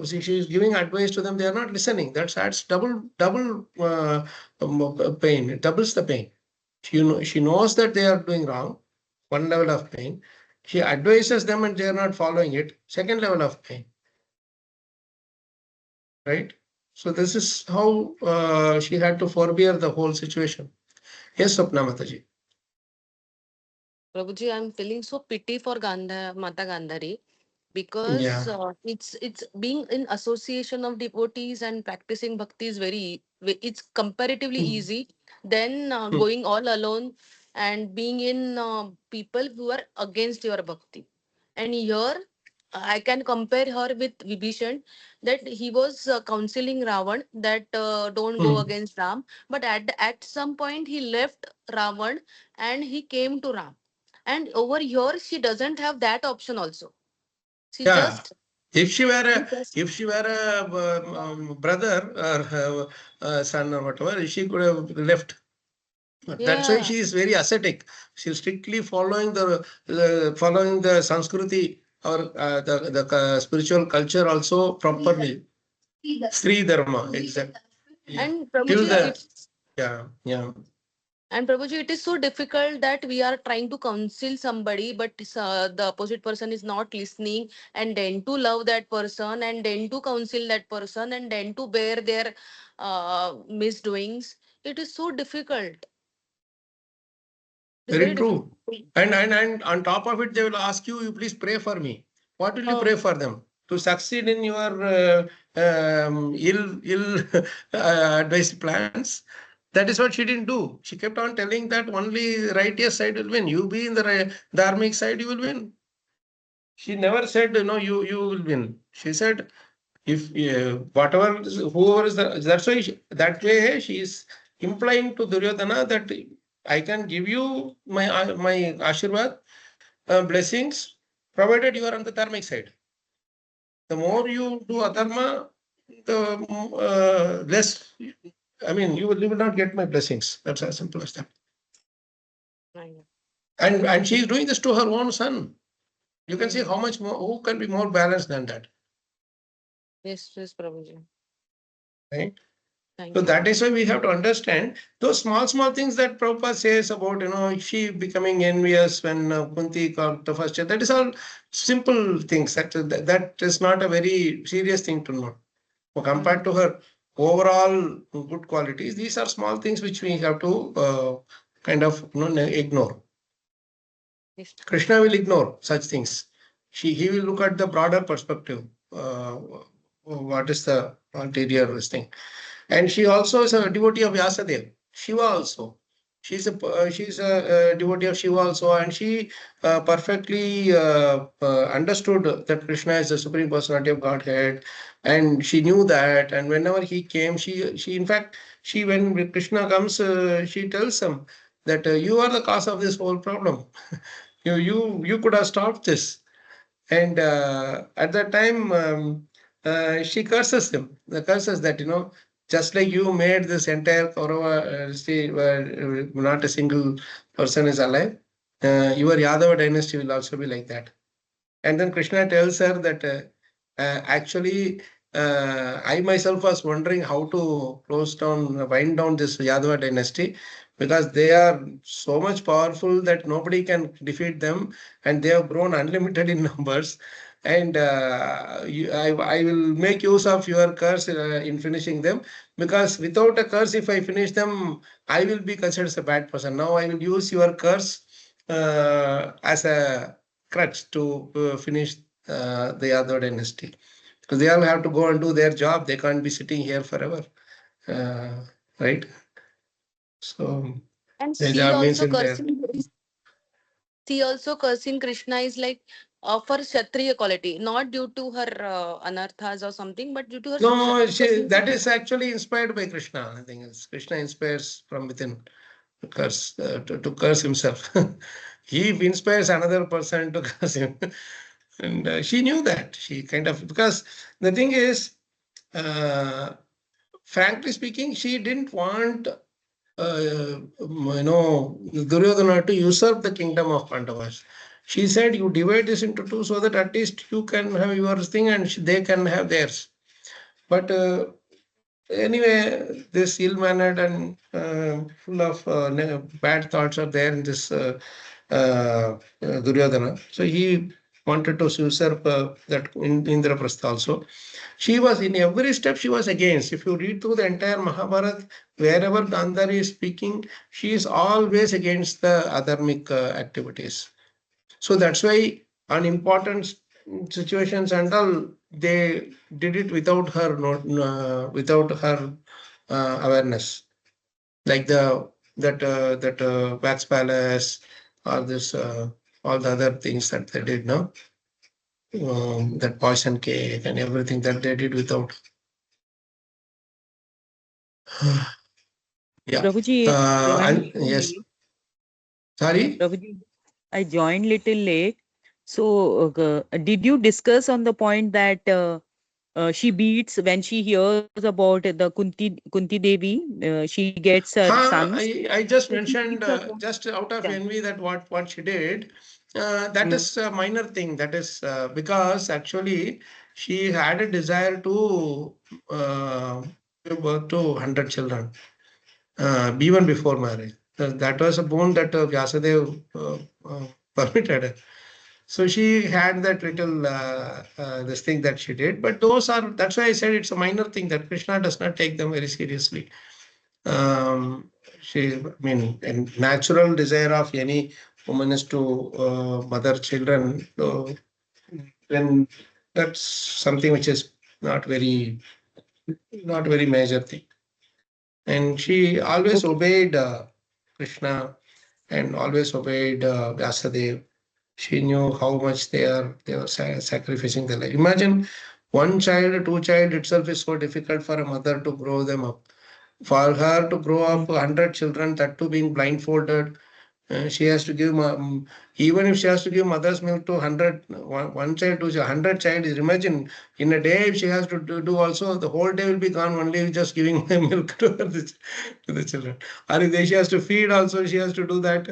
she is giving advice to them, they are not listening. That adds double pain. It doubles the pain. She knows that they are doing wrong. One level of pain. She advises them and they are not following it. Second level of pain. Right? So this is how she had to forbear the whole situation. Yes, Swapna Mataji. Prabhuji, I'm feeling so pity for Mata Gandhari, because Yeah. it's being in association of devotees and practicing bhakti is it's comparatively easy than going all alone and being in people who are against your bhakti. And here I can compare her with Vibhishan, that he was counseling Ravan that don't go against Ram, but at some point he left Ravan and he came to Ram. And over here she doesn't have that option also. She Yeah. just If she were she a just brother or son or whatever, she could have left. That's why yeah. she is very ascetic. She's strictly following the Sanskriti or the spiritual culture also properly. Sri Dharma, exactly. Yeah. And Till Prabhuji, the it's yeah. and Prabhuji, it is so difficult that we are trying to counsel somebody, but the opposite person is not listening, and then to love that person, and then to counsel that person, and then to bear their misdoings. It is so difficult. It's Very very difficult. true. And on top of it, they will ask you, you please pray for me. What will you Oh, pray for them? To succeed in your ill advised plans. That is what she didn't do. She kept on telling that only righteous side will win. You be in the dharmic side, you will win. She never said, you will win. She said, if whoever is that's why that way she is implying to Duryodhana that I can give you my Ashirvad blessings, provided you are on the dharmic side. The more you do adharma, the less, I mean, you will not get my blessings. That's as simple as that. I know. And she is doing this to her own son. You can see how much more, who can be more balanced than that, Yes, yes, Prabhuji. right? Thank So you. that is why we have to understand those small things that Prabhupada says about, she becoming envious when Kunti got the first child. That is all simple things. That is not a very serious thing to know. Compared to her overall good qualities, these are small things which we have to kind of ignore. Yes. Krishna will ignore such things. He will look at the broader perspective. What is the ulterior thing? And she also is a devotee of Vyasadeva. Shiva also. She's a devotee of Shiva also, and she perfectly understood that Krishna is the supreme personality of Godhead, and she knew that. And whenever he came, she in fact she when Krishna comes, she tells him that you are the cause of this whole problem. You could have stopped this. And at that time, she curses him. The curses that, just like you made this entire Kaurava, where not a single person is alive, your Yadava dynasty will also be like that. And then Krishna tells her that actually, I myself was wondering how to wind down this Yadava dynasty, because they are so much powerful that nobody can defeat them, and they have grown unlimited in numbers. And I will make use of your curse in finishing them, because without a curse, if I finish them, I will be considered as a bad person. Now I will use your curse as a crutch to finish the other dynasty, because they all have to go and do their job. They can't be sitting here forever, uh, right? So And their she job means also in there. cursing. She also cursing Krishna is like for Kshatriya quality, not due to her anarthas or something, but due to her No, that Kshatriya. is actually inspired by Krishna. I think it's Krishna inspires from within to curse to curse himself. He inspires another person to curse him, and she knew that. She kind of, because the thing is, uh, frankly speaking, she didn't want Duryodhana to usurp the kingdom of Pandavas. She said, "You divide this into two so that at least you can have your thing and they can have theirs." But anyway, this ill-mannered and full of bad thoughts are there in this Duryodhana. So he wanted to usurp that in Indraprastha also. She was in every step, she was against. If you read through the entire Mahabharata, wherever Gandhari is speaking, she is always against the adharmic activities. So that's why on important situations and all, they did it without her without her awareness, like that wax palace, or this all the other things that they did now, that poison cake and everything that they did without. Yeah. Prabhuji, joined And little yes, late. sorry. Prabhuji, I joined little late. So, did you discuss on the point that she beats when she hears about the Kunti Devi? She gets her sons. I just So she mentioned beats her. just out of Yeah. envy that what she did. That Mm, is a minor thing. That is because actually she had a desire to give birth to 100 children, even before marriage. That was a boon that Vyasadeva permitted her. So she had that little this thing that she did, but that's why I said it's a minor thing that Krishna does not take them very seriously. Um, I mean, a natural desire of any woman is to mother children. So then that's something which is not very, not very major thing. And she always okay. obeyed Krishna and always obeyed Vyasadeva. She knew how much they were sacrificing their life. Imagine one child, two child itself is so difficult for a mother to grow them up. For her to grow Mm, up 100 children, that too being blindfolded, she has to give, even if she has to give mother's milk to 100, one child to 100 child, is imagine in a day if she has to do also, the whole day will be gone only with just giving milk to the children. Or if she has to feed also, she has to do that.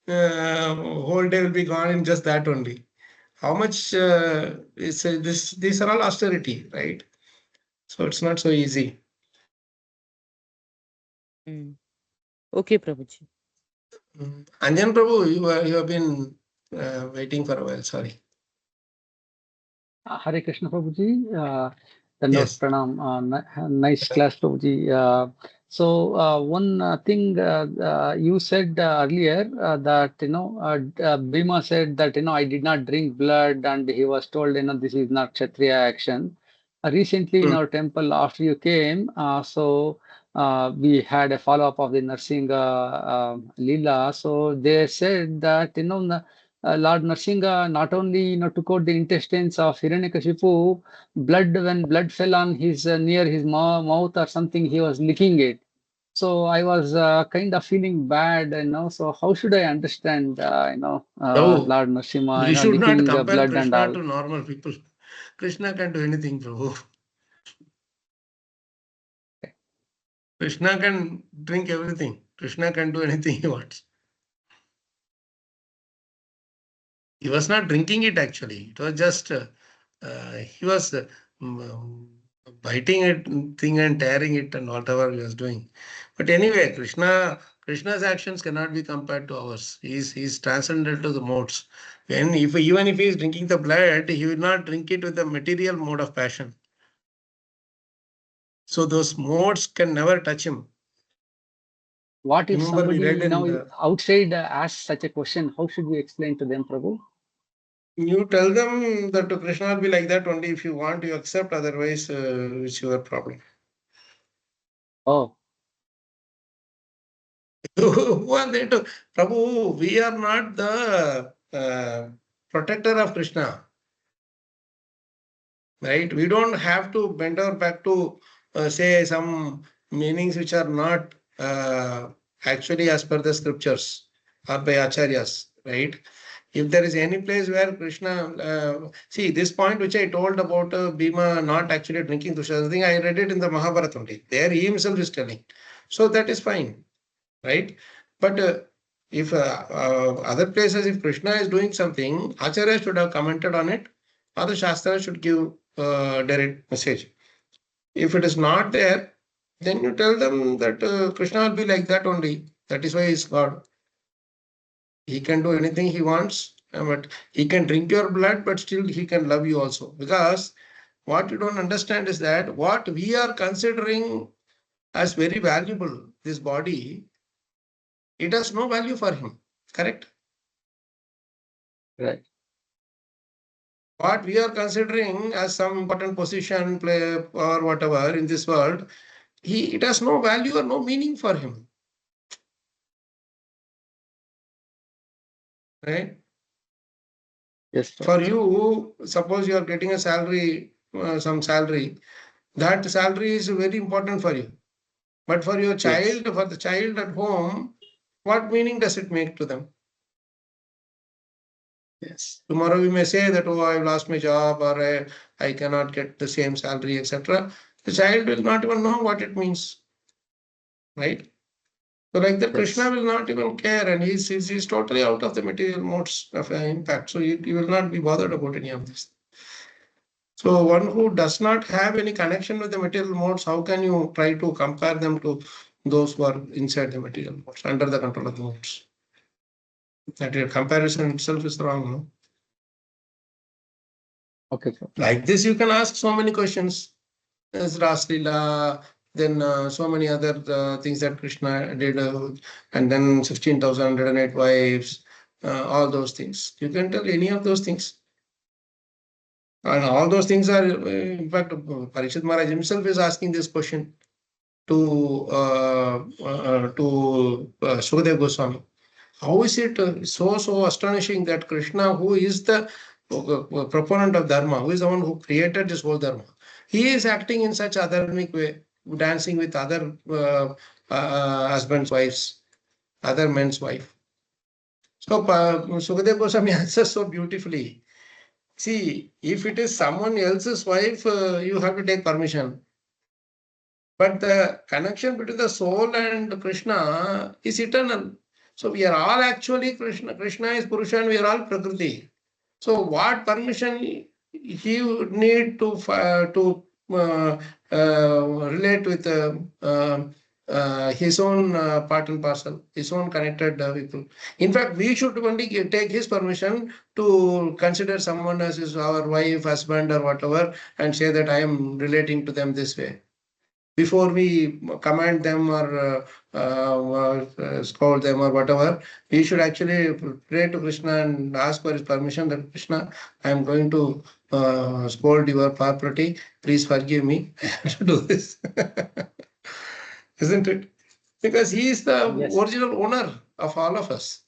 whole day will be gone in just that only. How much is this? These are all austerity, right? So it's not so easy. Okay, Prabhuji. Anjan Prabhu, you have been waiting for a while. Sorry. Hare Krishna Prabhuji. Yes. Pranam. Nice class, Prabhuji. So one thing you said earlier that Bhima said that I did not drink blood, and he was told this is not Kshatriya action. Recently in our temple, after you came, we had a follow up of the nursing Leela. So they said that Lord Narsingha not only took out the intestines of Hiranyakashipu, when blood fell on his near his mouth or something, he was licking it. So I was kind of feeling bad, So how should I understand, No, Lord Narasimha, you should not licking compare blood and Krishna all? to normal people. Krishna can do anything, Prabhu. Krishna can drink everything. Krishna can do anything he wants. He was not drinking it actually. It was just he was biting it thing and tearing it and whatever he was doing. But anyway, Krishna's actions cannot be compared to ours. He's transcendental to the modes. Even if he is drinking the blood, he will not drink it with the material mode of passion. So those modes can never touch him. What if Remember, we read somebody in outside asks such a question? How should we explain to them, Prabhu? you tell them that Krishna will be like that only if you want, you accept, otherwise, it's your problem. Oh, Who are they to? Prabhu, we are not the protector of Krishna, right? We don't have to bend our back to say some meanings which are not actually as per the scriptures or by acharyas, right? If there is any place where Krishna, see this point which I told about Bhima not actually drinking Tushar, thing I read it in the Mahabharata only. There he himself is telling. So that is fine, right? But if other places, if Krishna is doing something, Acharya should have commented on it, or the Shastra should give direct message. If it is not there, then you tell them that Krishna will be like that only. That is why he is God. He can do anything he wants, but he can drink your blood, but still he can love you also. Because what you don't understand is that what we are considering as very valuable, this body, it has no value for him. Correct? right. What we are considering as some important position, play, or whatever in this world, it has no value or no meaning for him. Right? Yes, For Prabhu. you, suppose you are getting a salary, some salary, that salary is very important for you. But for your Yes, child, for the child at home, what meaning does it make to them? yes, Tomorrow we may say that, oh, I've lost my job, or I cannot get the same salary, etc. The child will not even know what it means, right? So like that, Krishna yes, will not even care, and he's totally out of the material modes of impact. So he will not be bothered about any of this. So one who does not have any connection with the material modes, how can you try to compare them to those who are inside the material modes, under the control of the modes? That your comparison itself is wrong. No? okay, Prabhu. Like this, you can ask so many questions. There's Raslila, then so many other things that Krishna did, and then 16,108 wives, all those things. You can tell any of those things. And all those things are, in fact, Parikshit Maharaj himself is asking this question to Sukadev Goswami. How is it so astonishing that Krishna, who is the proponent of Dharma, who is the one who created this whole Dharma, he is acting in such adharmic way, dancing with other husbands' wives, other men's wife. So Sukadev Goswami answers so beautifully. See, if it is someone else's wife, you have to take permission. But the connection between the soul and Krishna is eternal. So we are all actually Krishna. Krishna is Purusha and we are all Prakriti. So what permission he would need uh, relate with his own part and parcel, his own connected people. In fact, we should only take his permission to consider someone as is our wife, husband, or whatever, and say that I am relating to them this way. Before we command them or scold them or whatever, we should actually pray to Krishna and ask for his permission that Krishna, I am going to scold your property. Please forgive me. I have to do this. Isn't it? Because he is the Yes. original owner of all of us.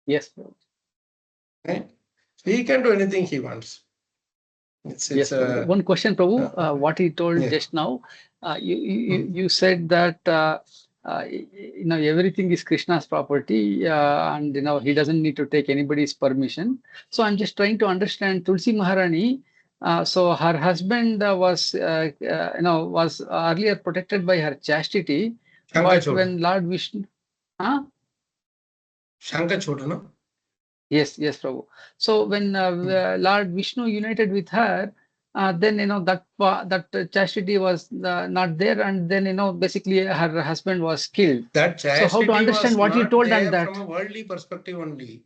Yes. Right? He can do anything he wants. Yes, one question, Prabhu. What he told yeah. just now, you said that everything is Krishna's property, and he doesn't need to take anybody's permission. So I'm just trying to understand Tulsi Maharani. So her husband was earlier protected by her chastity, but Shankachoda. when Lord Vishnu, huh? Shankachoda, no? Yes, Prabhu. So when Lord Vishnu united with her, then that chastity was not there, and then basically her husband was killed. That So how to chastity understand was what you not told and there that? from a worldly perspective only.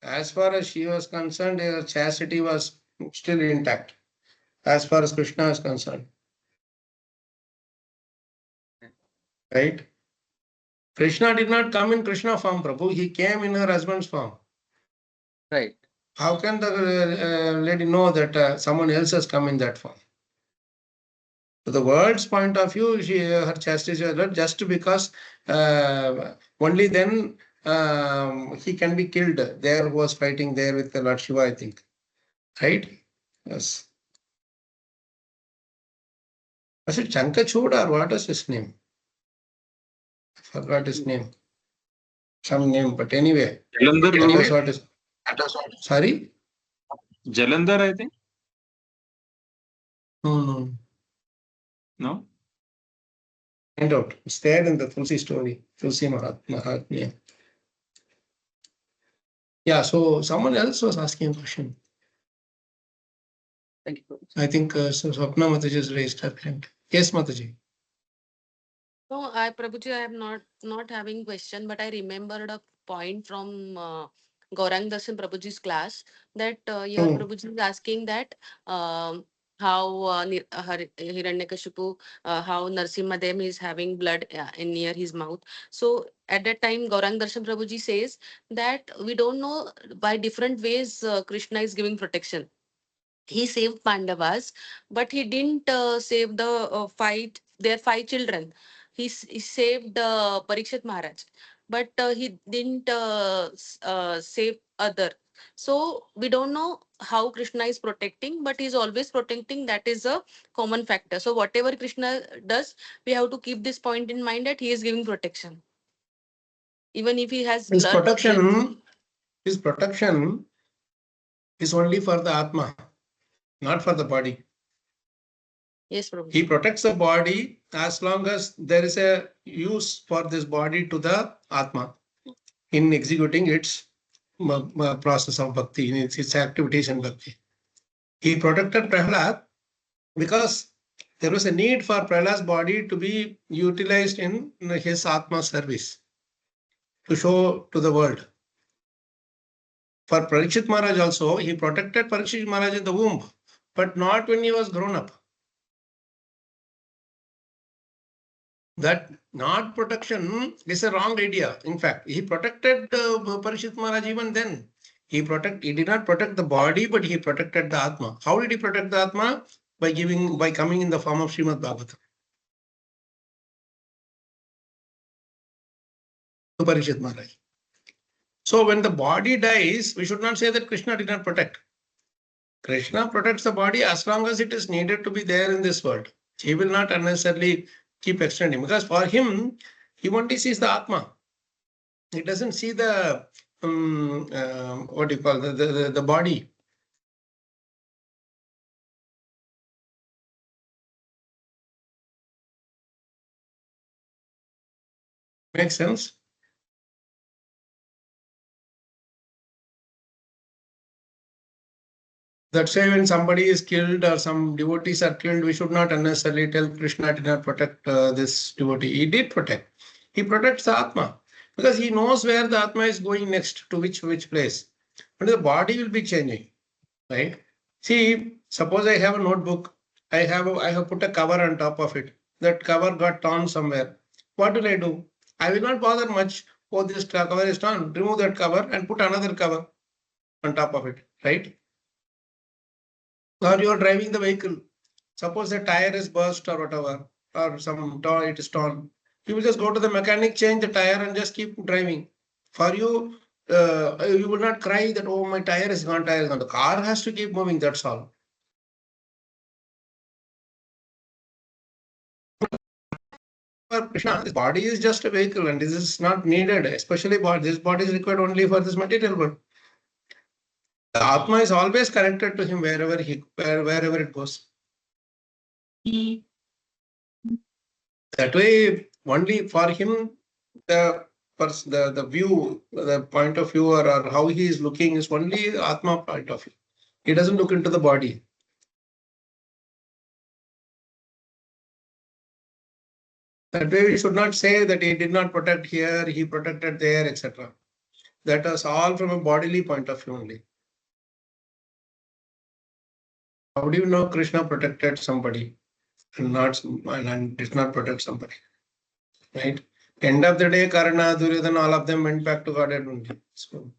As far as she was concerned, her chastity was still intact. As far as Krishna is concerned, right? Krishna did not come in Krishna form, Prabhu. He came in her husband's form. Right. How can the lady know that someone else has come in that form? To the world's point of view, her chastity is not just because only then he can be killed. There was fighting there with the Lord Shiva, I think. Right? Yes. Was it Chankachoda or what was his name? I forgot his name. Some name, but anyway. Jalandhar, That was Prabhu? what is. Sorry? Jalandhar, I think. No. No? Find out. It's there in the Tulsi story, Tulsi Mahatmya. Yeah, so someone else was asking a question. Thank you, Prabhu. I think Swapna Mataji has raised her hand. Yes, Mataji. No, Prabhuji, I am not having question, but I remembered a point from Gaurang Darshan Prabhuji's class that here Prabhuji is asking that how Hiranyakashipu, how Narsimha Dev is having blood in near his mouth. So at that time, Gaurang Darshan Prabhuji says that we don't know by different ways Krishna is giving protection. He saved Pandavas, but he didn't save the their five children. He saved Parikshit Maharaj, but he didn't save other. So we don't know how Krishna is protecting, but he's always protecting. That is a common factor. So whatever Krishna does, we have to keep this point in mind that he is giving protection. Even if he has His blood. protection is only for the Atma, not for the body. Yes, Prabhu. He protects the body as long as there is a use for this body to the Atma in executing its process of bhakti, in its activities in bhakti. He protected Prahlad because there was a need for Prahlad's body to be utilized in his Atma service, to show to the world. For Parikshit Maharaj also, he protected Parikshit Maharaj in the womb, but not when he was grown up. That not protection is a wrong idea. In fact, he protected Parikshit Maharaj even then. He did not protect the body, but he protected the Atma. How did he protect the Atma? By coming in the form of Srimad Bhagavatam to Parikshit Maharaj. So when the body dies, we should not say that Krishna did not protect. Krishna protects the body as long as it is needed to be there in this world. He will not unnecessarily keep extending, because for him, he only sees the Atma. He doesn't see the what do you call the body. Makes sense? That's why when somebody is killed or some devotees are killed, we should not unnecessarily tell Krishna did not protect this devotee. He did protect. He protects the Atma because he knows where the Atma is going next, to which place. But the body will be changing, right? See, suppose I have a notebook. I have put a cover on top of it. That cover got torn somewhere. What will I do? I will not bother much. Oh, this cover is torn. Remove that cover and put another cover on top of it, right? Or you are driving the vehicle. Suppose the tire is burst or whatever, or it is torn. You will just go to the mechanic, change the tire, and just keep driving. For you, you will not cry that, oh, my tire is gone, tire is gone. The car has to keep moving, that's all. For Krishna, this body is just a vehicle and this is not needed, especially this body is required only for this material world. The Atma is always connected to him wherever it goes. That way, only for him, the view, the point of view, or how he is looking is only Atma point of view. He doesn't look into the body. That way, we should not say that he did not protect here, he protected there, etc. That is all from a bodily point of view only. How do you know Krishna protected somebody and did not protect somebody? Right? End of the day, Karna, Duryodhana, all of them went back to Godhead only. So,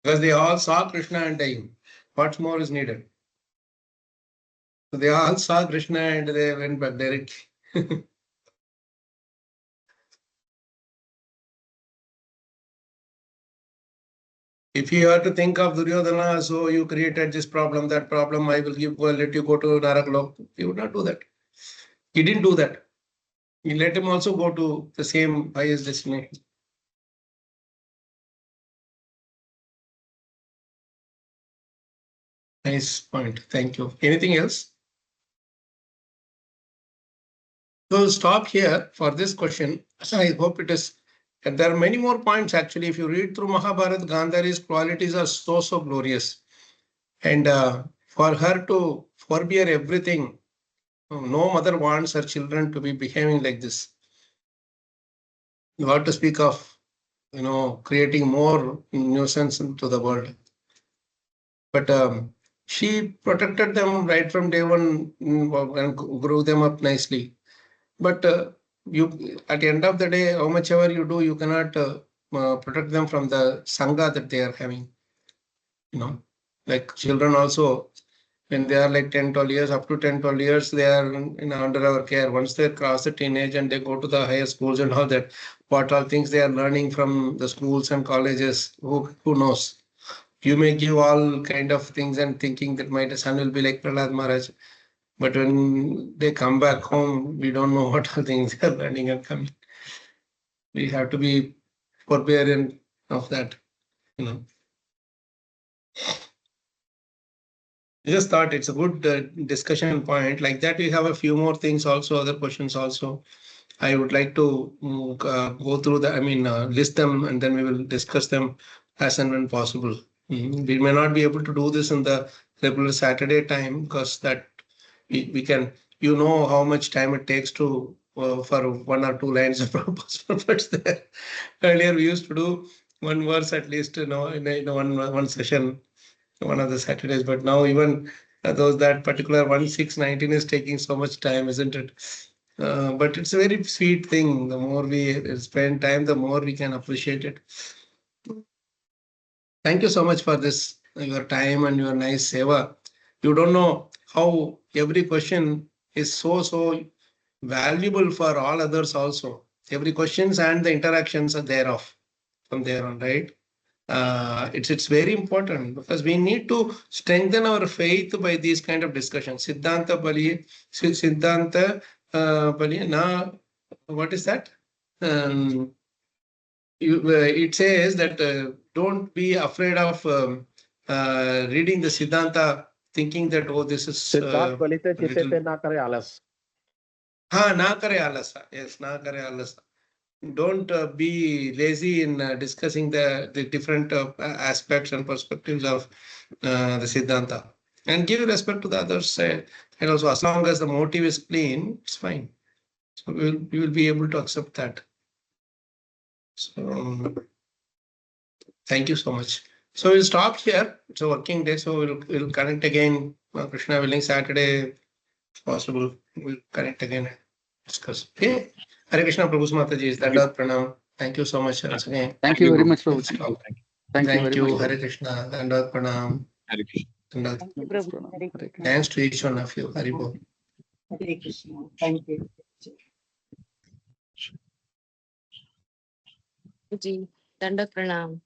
because they all saw Krishna and dying. What more is needed? So they all saw Krishna and they went back directly. If you are to think of Duryodhana, so you created this problem, that problem, I will let you go to Naraklok. He would not do that. He didn't do that. He let him also go to the same highest destination. Nice point. Thank you. Anything else? So stop here for this question. I hope it is. And there are many more points actually. If you read through Mahabharata, Gandhari's qualities are so glorious. And for her to forbear everything, no mother wants her children to be behaving like this. What to speak of, creating more nuisance into the world. But she protected them right from day one and grew them up nicely. But you, at the end of the day, how much ever you do, you cannot protect them from the sangha that they are having. Like children also, when they are like 10, 12 years, up to 10, 12 years, they are under our care. Once they cross the teenage and they go to the higher schools and all that, what all things they are learning from the schools and colleges, who knows? You may give all kind of things and thinking that my son will be like Prahlad Maharaj. But when they come back home, we don't know what all things they are learning and coming. We have to be forbearant of that. I just thought it's a good discussion point. Like that, we have a few more things also, other questions also. I would like to go through list them and then we will discuss them as and when possible. We may not be able to do this in the regular Saturday time because that we can, how much time it takes to for 1 or 2 lines of purpose there. Earlier we used to do one verse at least, in one session, one of the Saturdays. But now even that particular 1619 is taking so much time, isn't it? But it's a very sweet thing. The more we spend time, the more we can appreciate it. Thank you so much for this, your time and your nice seva. You don't know how every question is so valuable for all others also. Every questions and the interactions are thereof from there on, right? It's very important because we need to strengthen our faith by these kind of discussions. Siddhanta Bali, na, what is that? It says that don't be afraid of reading the Siddhanta, thinking that, oh, this is Siddharth बलिते चिते पे ना करे आलस. na kare alasa. Yes, na kare alasa. Don't be lazy in discussing the different aspects and perspectives of the Siddhanta. and give respect to the others. And also, as long as the motive is clean, it's fine. So we will be able to accept that. So thank you so much. So we'll stop here. It's a working day, so we'll connect again. Krishna willing, Saturday, if possible. We'll connect again and discuss. Okay. Hare Krishna, Prabhu Mataji, Dandavat Pranam. Thank you so much once again. Thank you very much, We'll Prabhuji. stop. Thank you Thank very you, much. Hare Krishna, Dandavat Pranam. Hare Krishna. Dandavat. Thank you, Prabhu. Hare Krishna. Thanks to each one of you. Hari Bol. Hare Krishna. Thank you. Ji, Dandavat Pranam.